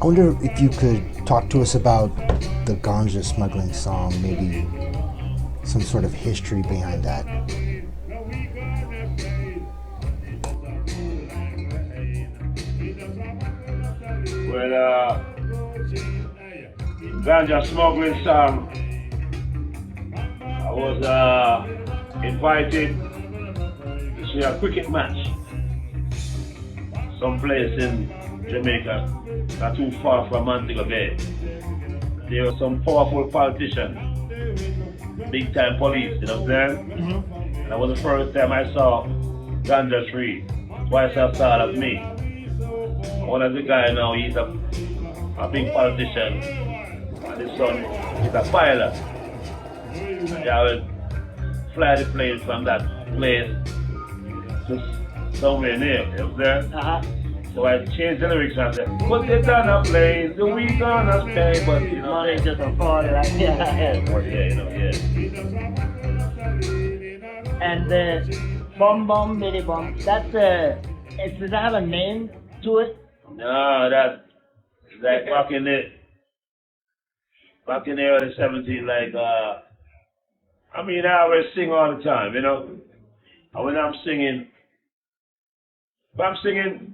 wonder if you could talk to us about the ganja smuggling song, maybe some sort of history behind that. Well, ganja smuggling song, I was invited to see a cricket match someplace in Jamaica, not too far from Montego Bay. There were some powerful politicians, big time police, you know what I'm saying? Mm-hmm. And that was the first time I saw ganja tree. Twice I saw it as me. One of the guys now, he's a big politician, and his son is a pilot. And I would fly the plane from that place to somewhere near, you know what I'm saying? So I changed the lyrics and said, put it on a plane, the week on a stay, but you know. Money just a party like And the Bum Bum Bitty Bum, that's does that have a name to it? No, that's like back in the early 70s, like I always sing all the time, you know. And when I'm singing, if I'm singing,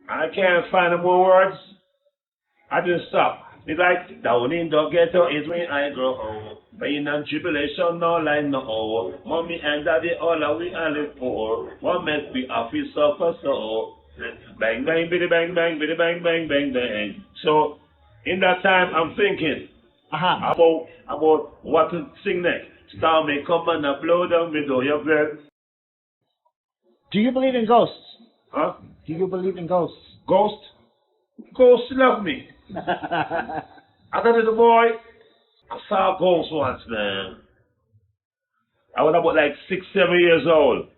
I can't find no more words, I just stop. It's like, down in the ghetto is when I grow old. Pain and tribulation, no line, no oh. Mommy and daddy, all are we only for. What make we office suffer so? Bang, bang, biddy, bang, bang, biddy, bang, bang, bang, bang. So, in that time, I'm thinking about what to sing next. Star may come and blow down the door, you know. Do you believe in ghosts? Huh? Do you believe in ghosts? Ghosts? Ghosts love me. As a little boy, I saw a ghost once, man. I was about like 6, 7 years old.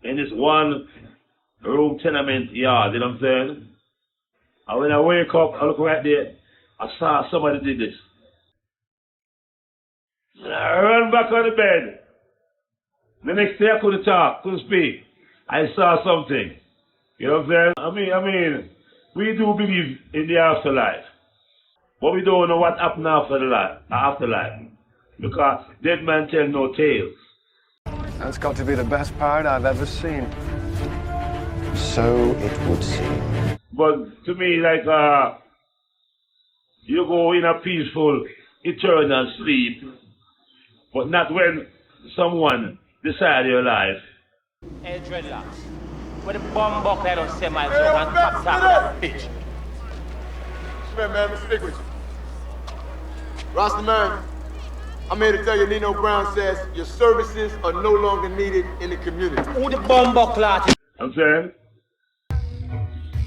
In this one room tenement yard, you know what I'm saying? And when I wake up, I look right there, I saw somebody did this. And I ran back on the bed. The next day I couldn't talk, couldn't speak. I saw something. You know what I'm saying? I mean, we do believe in the afterlife. But we don't know what happened after the afterlife. Because dead man tell no tales. That's got to be the best part I've ever seen. So it would seem. But to me, like, you go in a peaceful, eternal sleep, but not when someone decide your life. Hey, dreadlocks. Where the bomb buck I don't say my joke and top that bitch. Man, I'm stick with you. Rasta man, I'm here to tell you Nino Brown says your services are no longer needed in the community. Who the bomb buck lad? I'm saying?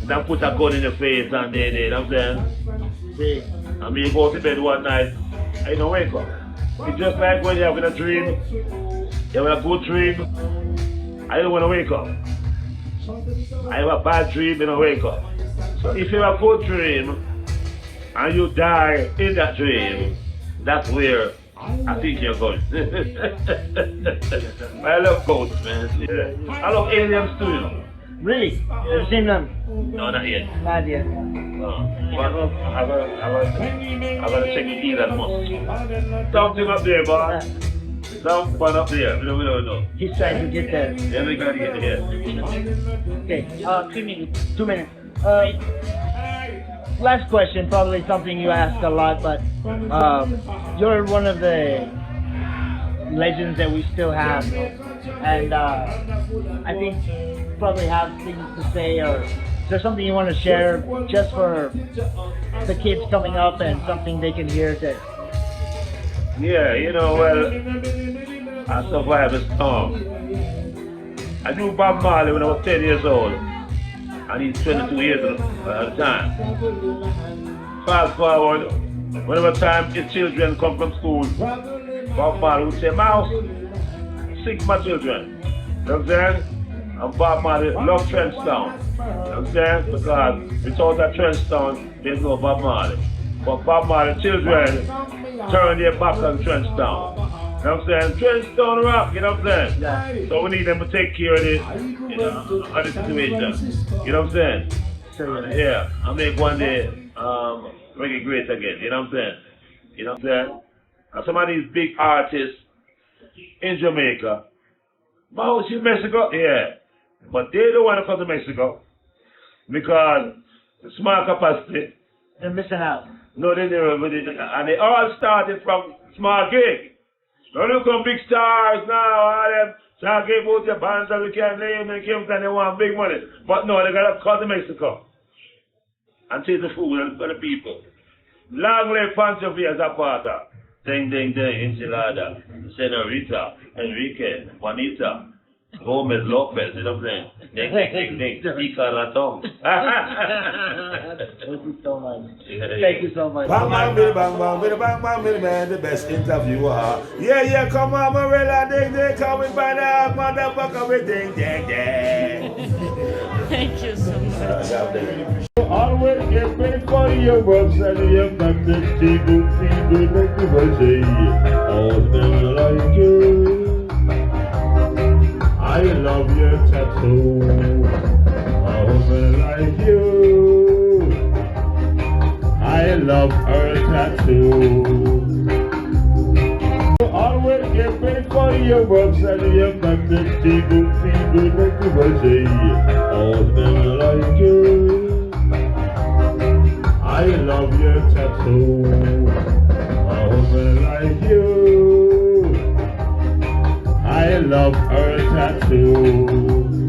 Then put a gun in your face and they did, I'm saying? See? I mean, you go to bed one night and you don't wake up. It's just like when you're having a dream, you have a good dream, I don't want to wake up. I have a bad dream, you don't wake up. So if you have a good dream and you die in that dream, that's where I think you're going. I love ghosts, man. Yeah. I love aliens too, you know. Really? Have you seen them? No, not yet. Not yet. But I'm gonna check with Elon Musk. Something up there, boy. Some fun up there. We don't know. He's trying to get there. Yeah, we gotta get there. Okay, 2 minutes. 2 minutes. Last question, probably something you ask a lot, but you're one of the legends that we still have, and I think you probably have things to say, or is there something you want to share just for the kids coming up and something they can hear that? Yeah, you know, well, I survived a storm. I knew Bob Marley when I was 10 years old, and he's 22 years at the time. Fast forward, whenever time his children come from school, Bob Marley would say, Mouse, sing for my children. You know what I'm saying? And Bob Marley loved Trenchtown. You know what I'm saying? Because without that Trenchtown, there's no Bob Marley. But Bob Marley's children turn their back on Trenchtown. You know what I'm saying? Trenchtown rock, you know what I'm saying? Yeah. So we need them to take care of this, you know, of the situation. You know what I'm saying? sure you Yeah, I make one day Reggae Great Again. You know what I'm saying? You know what I'm saying? And some of these big artists in Jamaica, but in Mexico, yeah. But they don't want to come to Mexico because the small capacity. They're missing out. No, they never. And they all started from small gig. Now look at big stars now, all them start giving out the bands that we can't name and give them, they want big money. But no, they gotta come to Mexico and taste the food for the people. Long live Pancho Villa Zapata. Ding ding ding, enchilada, senorita, Enrique, Juanita, Gomez Lopez, you know what I'm saying? Ding ding ding ding, pica la tongue. Thank you so much. Thank you so much. Bang bang bang bang bang bang man, the best interviewer. Yeah, come on, Marilla, ding ding, coming by the motherfucker with ding ding ding. Thank you so much. Always get paid for your works and your practice. People make you say, oh, man, like you. I love your tattoo. Oh, man, like you. I love her tattoo. Always get paid for your works and your practice. People make you say, oh, man, like you. I love your tattoo. A woman like you. I love her tattoo.